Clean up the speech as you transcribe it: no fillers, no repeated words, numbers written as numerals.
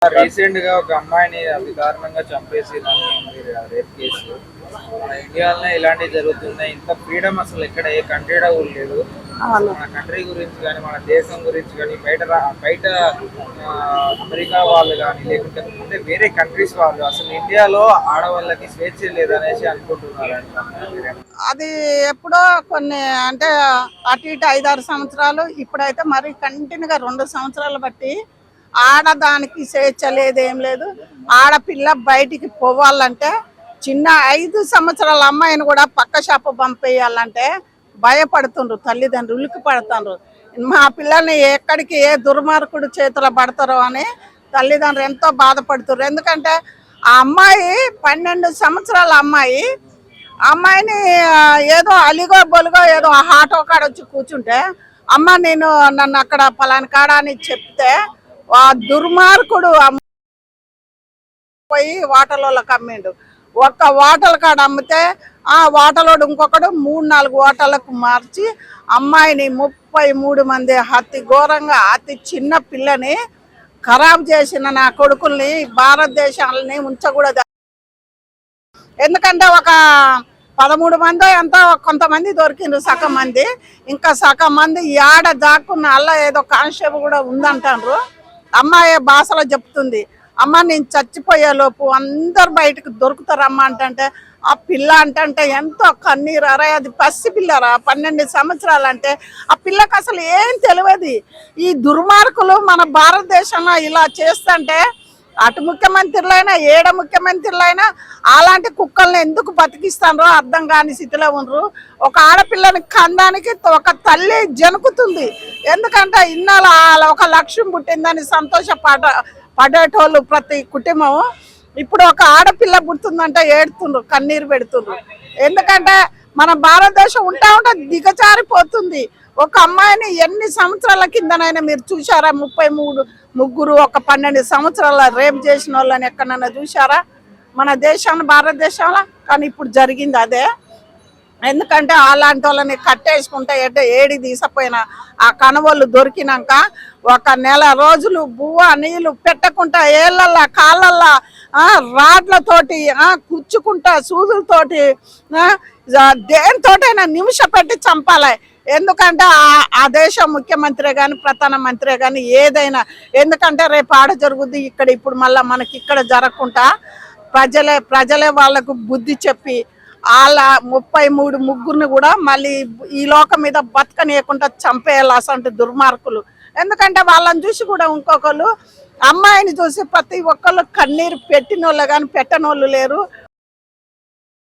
Recent గా ఒక అమ్మాయిని అతి దారుణంగా చంపేసి రేప్ కేసు మన ఇండియాలోనే ఇలాంటివి జరుగుతున్నాయి. ఇంత ఫ్రీడమ్ అసలు ఎక్కడ ఏ కంట్రీలో కూడా లేదు. మన కంట్రీ గురించి కానీ మన దేశం గురించి కానీ బయట అమెరికా వాళ్ళు కానీ లేకుంటే వేరే కంట్రీస్ వాళ్ళు అసలు ఇండియాలో ఆడవాళ్ళకి స్వేచ్ఛ లేదనేసి అనుకుంటున్నారు. అది ఎప్పుడో కొన్ని అంటే అటు ఇటు 5-6 సంవత్సరాలు, ఇప్పుడైతే మరి కంటిన్యూగా 2 సంవత్సరాలు బట్టి ఆడదానికి స్వేచ్ఛ లేదు, ఏం లేదు. ఆడపిల్ల బయటికి పోవాలంటే చిన్న 5 సంవత్సరాల అమ్మాయిని కూడా పక్క షాపు పంపేయాలంటే భయపడుతుండ్రు, తల్లిదండ్రులు ఉలిక్కి పడుతుండ్రు. మా పిల్లల్ని ఎక్కడికి ఏ దుర్మార్గుడు చేతిలో పడతారో అని తల్లిదండ్రులు ఎంతో బాధపడుతున్నారు. ఎందుకంటే ఆ అమ్మాయి 12 సంవత్సరాల అమ్మాయిని ఏదో అలిగో బొలుగో ఏదో ఆటో కాడ వచ్చి కూర్చుంటే అమ్మ నన్ను అక్కడ పలాని కాడ అని చెప్తే ఆ దుర్మార్గుడు పోయి వాటర్లకు అమ్మిండు. ఒక్క వాటల కాడ అమ్మితే ఆ వాటలోడు ఇంకొకడు 3-4 వాటలకు మార్చి అమ్మాయిని 33 మంది అతి ఘోరంగా అతి చిన్న పిల్లని ఖరాబ్ చేసిన నా కొడుకుల్ని భారతదేశాలని ఉంచకూడదు. ఎందుకంటే ఒక 13 మంది ఎంతో కొంతమంది దొరికిండ్రు, సగం మంది. ఇంకా సగం మంది యాడ దాక్కున్న అల్ల ఏదో కానిస్టేబుల్ కూడా ఉందంటారు. అమ్మాయి భాషలో చెప్తుంది, అమ్మ నేను చచ్చిపోయే లోపు అందరు బయటకు దొరుకుతారమ్మ అంటే ఆ పిల్ల అంటే ఎంతో కన్నీరు. అరే అది పసి పిల్లరా, 12 సంవత్సరాలు అంటే ఆ పిల్లకి అసలు ఏం తెలియదు. ఈ దుర్మార్గులు మన భారతదేశంలో ఇలా చేస్తుంటే అటు ముఖ్యమంత్రులైనా ఏడ ముఖ్యమంత్రులైనా అలాంటి కుక్కల్ని ఎందుకు బతికిస్తారో అర్థం కాని స్థితిలో ఉండరు. ఒక ఆడపిల్లని కందానికి ఒక తల్లి జనుకుతుంది. ఎందుకంటే ఇన్నాళ్ళ ఒక లక్ష్యం పుట్టిందని పడేటోళ్ళు ప్రతి కుటుంబం ఇప్పుడు ఒక ఆడపిల్ల పుడుతుందంటే ఏడుతుండ్రు, కన్నీరు పెడుతుండ్రు. ఎందుకంటే మన భారతదేశం ఉంటా దిగజారిపోతుంది. ఒక అమ్మాయిని ఎన్ని సంవత్సరాల కిందనైనా మీరు చూసారా? 33 ముగ్గురు ఒక 12 సంవత్సరాల రేప్ చేసిన వాళ్ళని ఎక్కడన్నా చూసారా మన దేశాన్ని, భారతదేశంలో? కానీ ఇప్పుడు జరిగింది అదే. ఎందుకంటే అలాంటి వాళ్ళని కట్టేసుకుంటే ఏడి తీసపోయిన ఆ కనవళ్ళు దొరికినాక 1 నెల రోజులు బువ్వ నీళ్ళు పెట్టకుండా ఏళ్ళల్లా కాళ్ళల్లా రాడ్లతోటి కుచ్చుకుంటా సూదులతోటి దేనితోటైనా నిమిష పెట్టి చంపాలి. ఎందుకంటే ఆ దేశం ముఖ్యమంత్రి కానీ ప్రధానమంత్రి కానీ ఏదైనా, ఎందుకంటే రేపు ఆడ జరుగుద్ది ఇక్కడ. ఇప్పుడు మళ్ళీ మనకి ఇక్కడ జరగకుండా ప్రజలే వాళ్ళకు బుద్ధి చెప్పి వాళ్ళ 33 ముగ్గురిని కూడా మళ్ళీ ఈ లోకం మీద బతకనీయకుండా చంపేయాలి అసలు దుర్మార్గులు. ఎందుకంటే వాళ్ళని చూసి కూడా ఇంకొకళ్ళు అమ్మాయిని చూసి ప్రతి ఒక్కళ్ళు కన్నీరు పెట్టినోళ్ళు కానీ పెట్టనోళ్ళు లేరు.